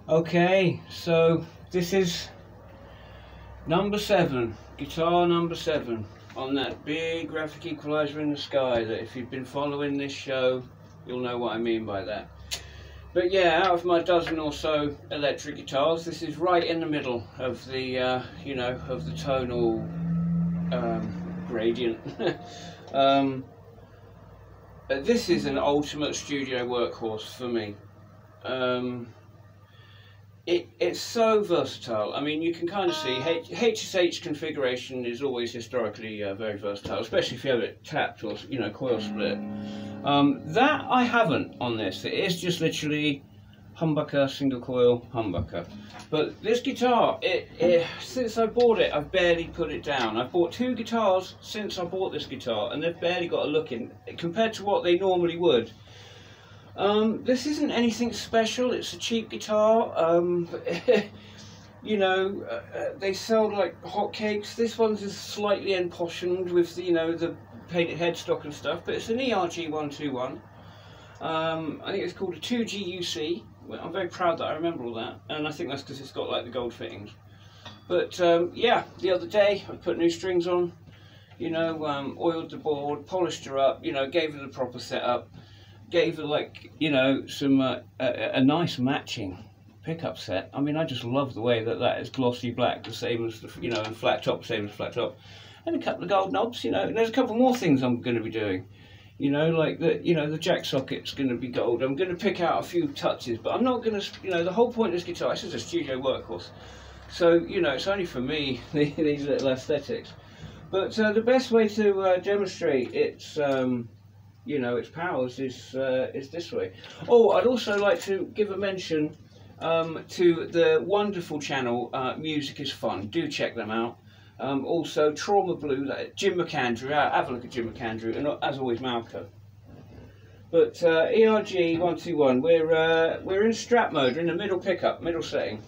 Okay, so this is number 7, guitar number 7 on that big graphic equalizer in the sky that if you've been following this show, you'll know what I mean by that. But yeah, out of my dozen or so electric guitars, this is right in the middle of the, you know, of the tonal gradient. This is an ultimate studio workhorse for me. It's so versatile. I mean, you can kind of see HSH configuration is always historically very versatile, especially if you have it tapped or, you know, coil split. That I haven't on this. It is just literally humbucker, single coil, humbucker. But this guitar, since I bought it, I've barely put it down. I've bought 2 guitars since I bought this guitar, and they've barely got a look in compared to what they normally would. This isn't anything special. It's a cheap guitar. You know, they sell like hotcakes. This one's just slightly empottioned with the, you know, the painted headstock and stuff. But it's an ERG121. I think it's called a 2GUC. I'm very proud that I remember all that, and I think that's because it's got like the gold fittings. But yeah, the other day I put new strings on. You know, oiled the board, polished her up. You know, gave her the proper setup. Gave her, like, you know, some a nice matching pickup set. I mean, I just love the way that is glossy black, the same as the, you know, and flat top, same as flat top, and a couple of gold knobs. You know, and there's a couple more things I'm going to be doing. You know, like the, you know, the jack socket's going to be gold. I'm going to pick out a few touches, but I'm not going to, you know, the whole point of this guitar, this is a studio workhorse. So, you know, it's only for me, these little aesthetics. But the best way to demonstrate its you know, its powers is this way. Oh, I'd also like to give a mention to the wonderful channel Music is Fun. Do check them out. Also Trauma Blue, Jim McAndrew. Have a look at Jim McAndrew, and as always Malco. But ERG121, we're in strap mode. We're in the middle pickup, middle setting.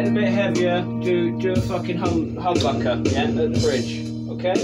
a bit heavier, do a fucking humbucker, yeah, at the bridge, okay?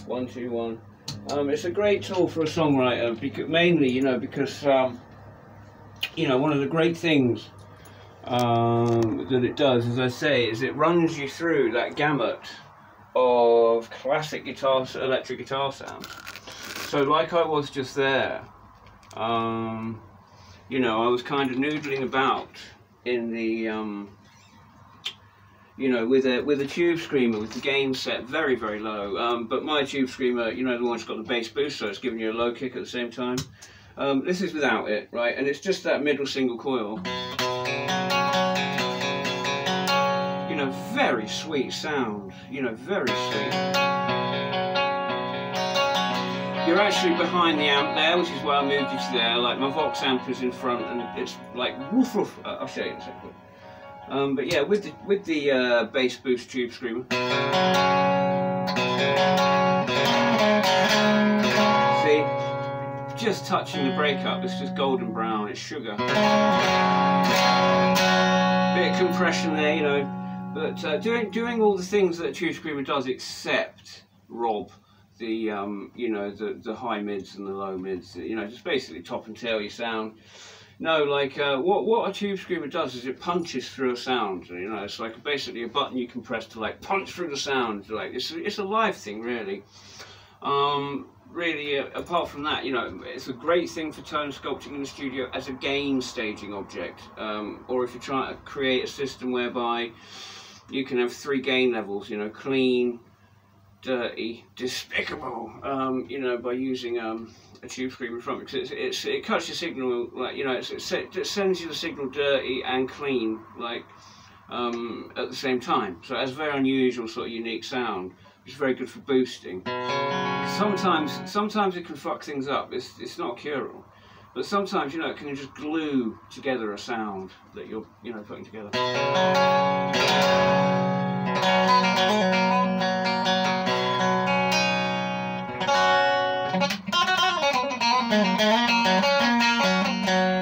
ERG121. It's a great tool for a songwriter, because, mainly, because one of the great things that it does, as I say, is it runs you through that gamut of classic guitar, electric guitar sounds. So, like I was just there, I was kind of noodling about in the with a tube screamer with the gain set very, very low. But my tube screamer, the one that's got the bass boost, so it's giving you a low kick at the same time. This is without it, right? And it's just that middle single coil. Very sweet sound. Very sweet. You're actually behind the amp there, which is why I moved you to there. Like, my Vox amp is in front, and it's like woof woof. I'll show you in a second. But yeah, with the bass boost tube screamer, see, just touching the breakup, it's just golden brown, it's sugar. Bit of compression there, but doing all the things that a tube screamer does, except rob the the high mids and the low mids, just basically top and tail your sound. No, like what a tube screamer does is it punches through a sound. It's like basically a button you can press to like punch through the sound. Like it's a live thing, really. Really, apart from that, it's a great thing for tone sculpting in the studio as a gain staging object, or if you're trying to create a system whereby you can have 3 gain levels. Clean, dirty, despicable. By using a tube screamer in front, because it cuts your signal, like it sends you the signal dirty and clean, like at the same time. So it has a very unusual sort of unique sound, which is very good for boosting. Sometimes it can fuck things up. It's not a cure-all, but sometimes it can just glue together a sound that you're putting together.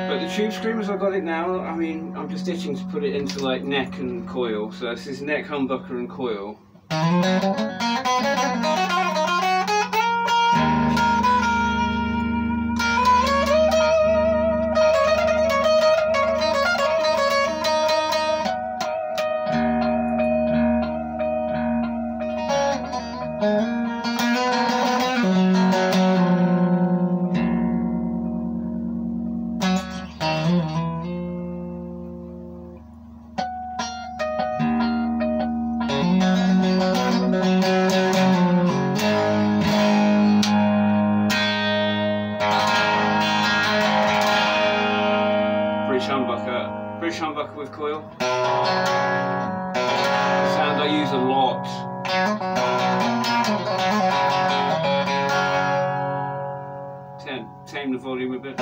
But the tube screamers, I've got it now. I mean, I'm just itching to put it into like neck and coil. So this is neck, humbucker and coil. Bridge humbucker with coil. Sound I use a lot. Tame the volume a bit.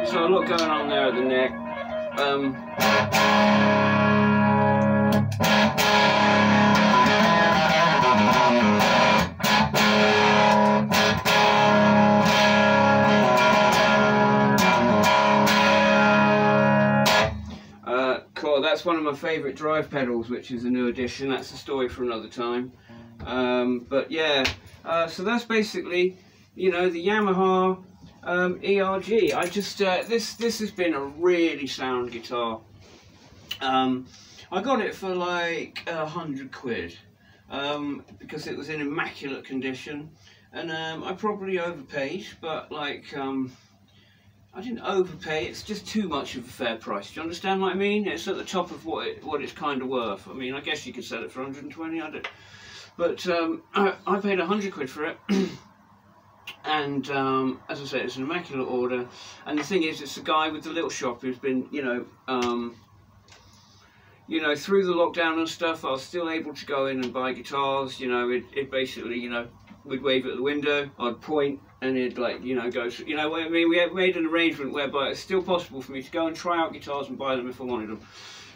So a lot going on there at the neck. Cool, that's one of my favourite drive pedals, which is a new addition. That's a story for another time. But yeah, so that's basically, you know, the Yamaha ERG. I just this has been a really sound guitar. I got it for like 100 quid because it was in immaculate condition, and I probably overpaid, but like I didn't overpay. It's just too much of a fair price. Do you understand what I mean? It's at the top of what it's kind of worth. I mean, I guess you could sell it for 120. I don't. But I paid 100 quid for it. And as I say, it's an immaculate order. And the thing is, it's a guy with the little shop who's been, you know, through the lockdown and stuff, I was still able to go in and buy guitars. You know, it basically, you know, we'd wave at the window, I'd point, and it'd like, you know, go. You know, I mean, we had made an arrangement whereby it's still possible for me to go and try out guitars and buy them if I wanted them.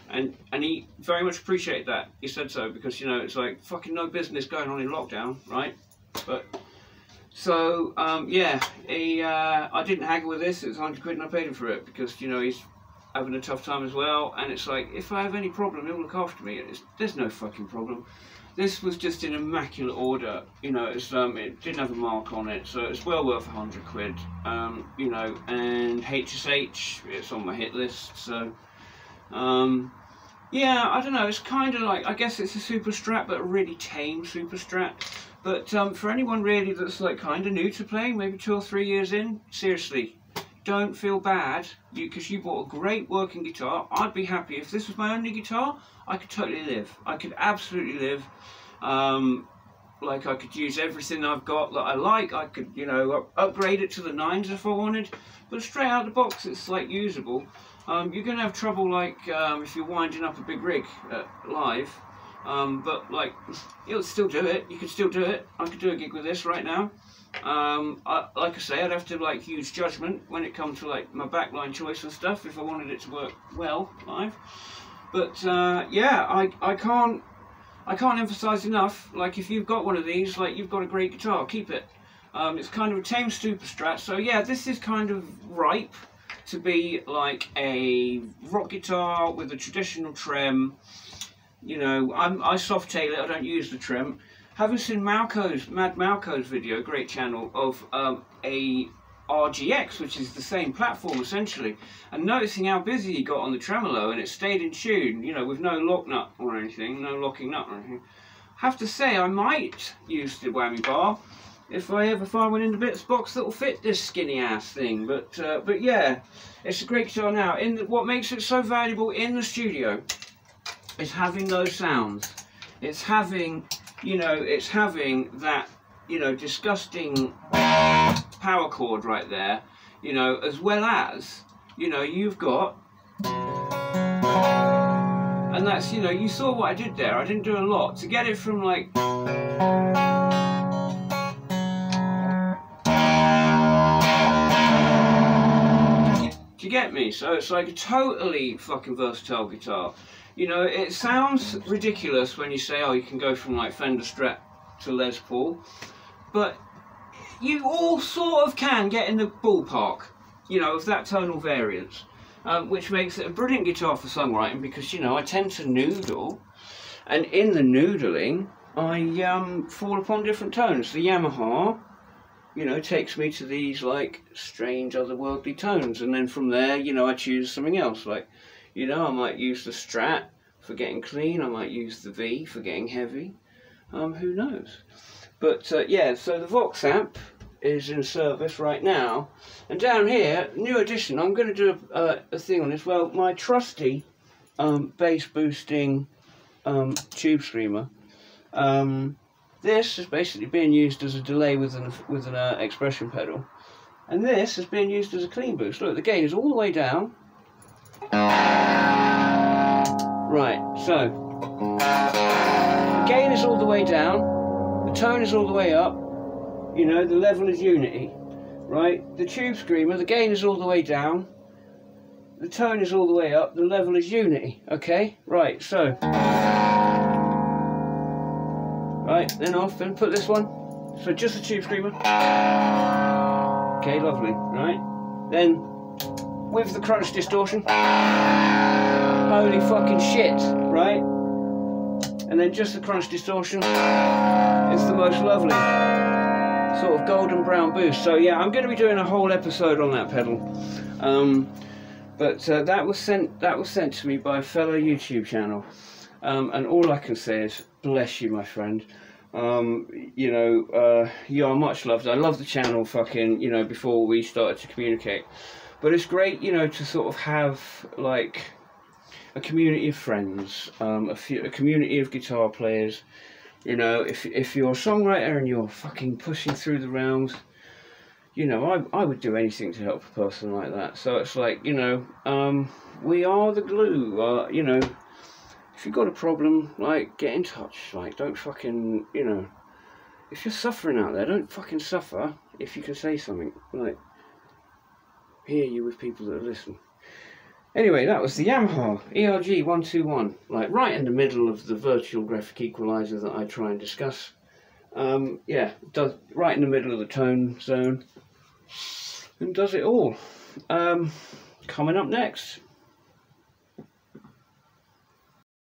And he very much appreciated that. He said so, because, you know, it's like fucking no business going on in lockdown, right? But so yeah, I didn't haggle with this. It was 100 quid and I paid him for it because, you know, he's having a tough time as well. And it's like, if I have any problem, he'll look after me. There's no fucking problem. This was just an immaculate order, you know. It's it didn't have a mark on it, so it's well worth 100 quid. You know, and HSH, it's on my hit list, so yeah, I don't know, it's kind of like, I guess it's a super strat, but a really tame super strat. But for anyone really that's like kind of new to playing, maybe 2 or 3 years in, seriously, don't feel bad, because you bought a great working guitar. I'd be happy if this was my only guitar. I could totally live. I could absolutely live. Like, I could use everything I've got that I like. I could, you know, upgrade it to the 9s if I wanted. But straight out of the box, it's like usable. You're going to have trouble, like, if you're winding up a big rig live. But like, you'll still do it. You could still do it. I could do a gig with this right now. Like I say, I'd have to like use judgment when it comes to like my backline choice and stuff if I wanted it to work well live. But yeah, I can't emphasize enough. Like, if you've got one of these, like, you've got a great guitar. Keep it. It's kind of a tame super strat. So yeah, this is kind of ripe to be like a rock guitar with a traditional trem. You know, I soft tail it. I don't use the trem. Having seen Mad Malco's video, great channel, of a RGX, which is the same platform essentially, and noticing how busy he got on the tremolo, and it stayed in tune, you know, with no lock nut or anything, no locking nut or anything. Have to say, I might use the whammy bar if I ever find one in the bits box that will fit this skinny ass thing. But yeah, it's a great guitar now. What makes it so valuable in the studio is having those sounds. It's having, you know, it's having that, you know, disgusting power chord right there. you know, as well as, you know, you've got, and that's, you know, you saw what I did there. I didn't do a lot to get it from like, do you get me? So it's like a totally fucking versatile guitar. You know, it sounds ridiculous when you say, oh, you can go from like Fender Strat to Les Paul, but you all sort of can get in the ballpark, you know, of that tonal variance, which makes it a brilliant guitar for songwriting because, you know, I tend to noodle, and in the noodling, I fall upon different tones. The Yamaha, you know, takes me to these like strange otherworldly tones, and then from there, you know, I choose something else. Like, you know, I might use the Strat for getting clean, I might use the V for getting heavy, who knows. But yeah, so the Vox amp is in service right now, and down here, new addition, I'm going to do a thing on this. Well, my trusty bass boosting tube screamer, this is basically being used as a delay with an expression pedal, and this is being used as a clean boost. Look, the gain is all the way down. Right, so the gain is all the way down, the tone is all the way up, you know, the level is unity, right? The tube screamer, the gain is all the way down, the tone is all the way up, the level is unity, okay? Right, so, right, then off, then put this one, so just the tube screamer, okay, lovely, right? Then, with the crunch distortion, holy fucking shit, right? And then just the crunch distortion, it's the most lovely sort of golden brown boost. So yeah, I'm going to be doing a whole episode on that pedal, but that was sent to me by a fellow YouTube channel, and all I can say is bless you, my friend. You know, you are much loved. I love the channel fucking, you know, before we started to communicate. But it's great, you know, to sort of have like a community of friends, a community of guitar players. You know, if you're a songwriter and you're fucking pushing through the realms, you know, I would do anything to help a person like that. So it's like, you know, we are the glue. You know, if you've got a problem, like, get in touch. Like, don't fucking, you know, if you're suffering out there, don't fucking suffer if you can say something. Like, hear you with people that listen. Anyway, that was the Yamaha ERG121, like right in the middle of the virtual graphic equalizer that I try and discuss. Yeah, does right in the middle of the tone zone, and does it all. Coming up next,